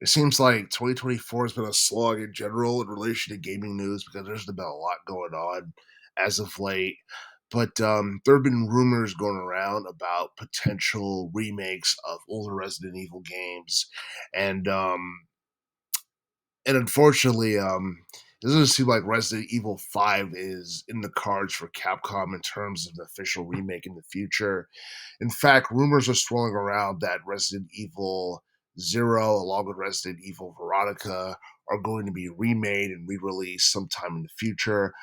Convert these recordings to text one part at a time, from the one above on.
It seems like 2024 has been a slog in general in relation to gaming news because there's been a lot going on as of late. But there have been rumors going around about potential remakes of older Resident Evil games, and unfortunately, it doesn't seem like Resident Evil 5 is in the cards for Capcom in terms of an official remake in the future. In fact, rumors are swirling around that Resident Evil 0, along with Resident Evil Veronica, are going to be remade and re released sometime in the future.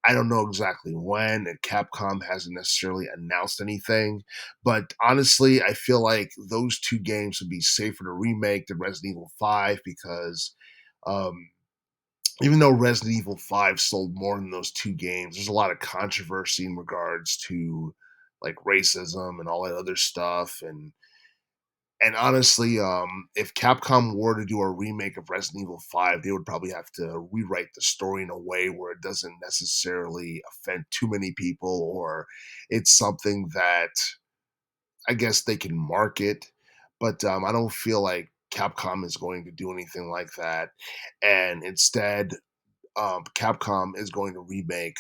I don't know exactly when, and Capcom hasn't necessarily announced anything. But honestly, I feel like those two games would be safer to remake than Resident Evil 5 because um, even though Resident Evil 5 sold more than those two games, there's a lot of controversy in regards to like racism and all that other stuff. And honestly, if Capcom were to do a remake of Resident Evil 5, they would probably have to rewrite the story in a way where it doesn't necessarily offend too many people, or it's something that I guess they can market. But I don't feel like Capcom is going to do anything like that. And instead, Capcom is going to remake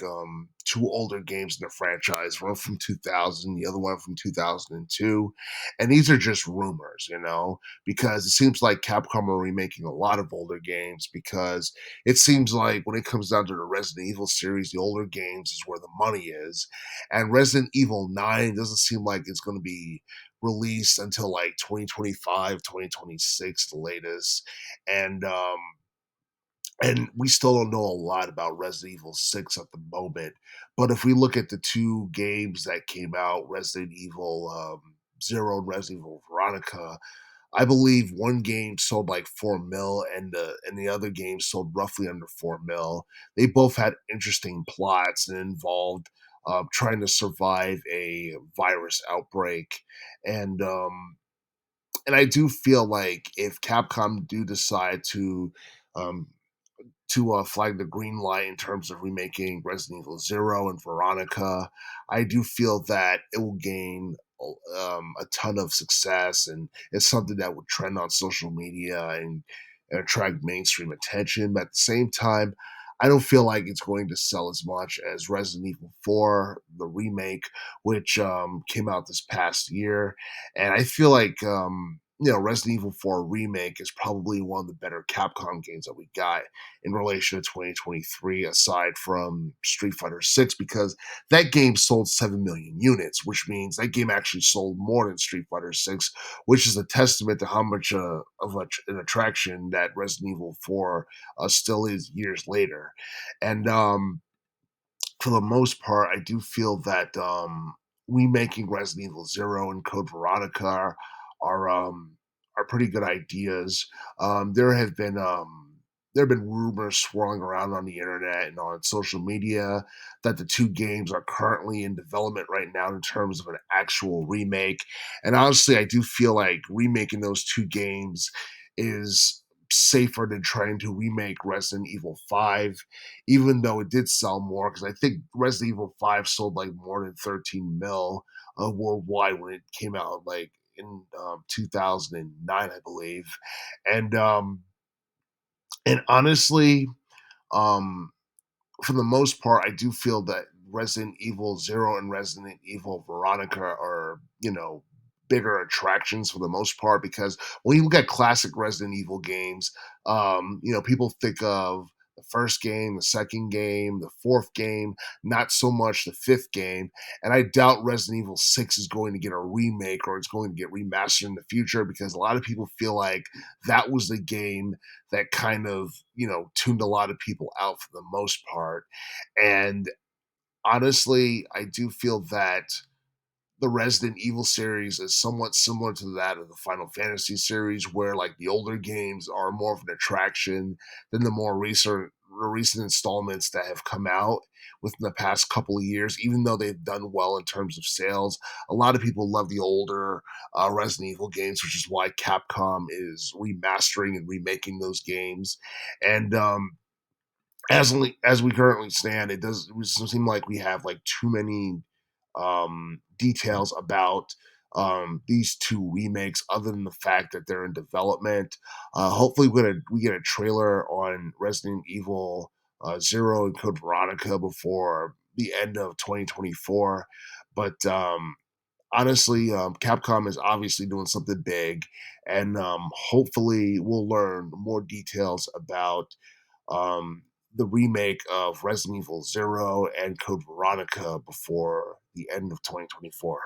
two older games in the franchise, one from 2000, the other one from 2002. And these are just rumors, because it seems like Capcom are remaking a lot of older games because it seems like when it comes down to the Resident Evil series, the older games is where the money is. And Resident Evil 9 doesn't seem like it's going to be released until like 2025, 2026, the latest. And we still don't know a lot about Resident Evil 6 at the moment. But if we look at the two games that came out, Resident Evil 0 and Resident Evil Veronica, I believe one game sold like 4 mil and the other game sold roughly under 4 mil. They both had interesting plots and involved trying to survive a virus outbreak. And I do feel like if Capcom do decide um, flag the green light in terms of remaking Resident Evil 0 and Veronica. I do feel that it will gain a ton of success, and it's something that would trend on social media and attract mainstream attention. But at the same time, I don't feel like it's going to sell as much as Resident Evil 4, the remake, which came out this past year. And I feel like Resident Evil 4 remake is probably one of the better Capcom games that we got in relation to 2023, aside from Street Fighter 6, because that game sold 7 million units, which means that game actually sold more than Street Fighter 6, which is a testament to how much an attraction that Resident Evil 4 still is years later. And for the most part, I do feel that remaking Resident Evil 0 and Code Veronica are um, are pretty good ideas. Um, there have been um, there have been rumors swirling around on the internet and on social media that the two games are currently in development right now in terms of an actual remake. And honestly, I do feel like remaking those two games is safer than trying to remake Resident Evil 5, even though it did sell more, because I think Resident Evil 5 sold like more than 13 mil worldwide when it came out, like in 2009, I believe. And honestly, um, for the most part, I do feel that Resident Evil 0 and Resident Evil Veronica are, bigger attractions for the most part because when you look at classic Resident Evil games, people think of the first game, the second game, the fourth game, not so much the fifth game. And I doubt Resident Evil 6 is going to get a remake or it's going to get remastered in the future because a lot of people feel like that was the game that kind of, tuned a lot of people out for the most part. And honestly, I do feel that the Resident Evil series is somewhat similar to that of the Final Fantasy series, where like the older games are more of an attraction than the recent installments that have come out within the past couple of years. Even though they've done well in terms of sales, a lot of people love the older Resident Evil games, which is why Capcom is remastering and remaking those games. And as we currently stand, it doesn't seem like we have like too many details about these two remakes, other than the fact that they're in development. Hopefully, we get a trailer on Resident Evil Zero and Code Veronica before the end of 2024. But honestly, Capcom is obviously doing something big, and hopefully, we'll learn more details about um, the remake of Resident Evil Zero and Code Veronica before the end of 2024.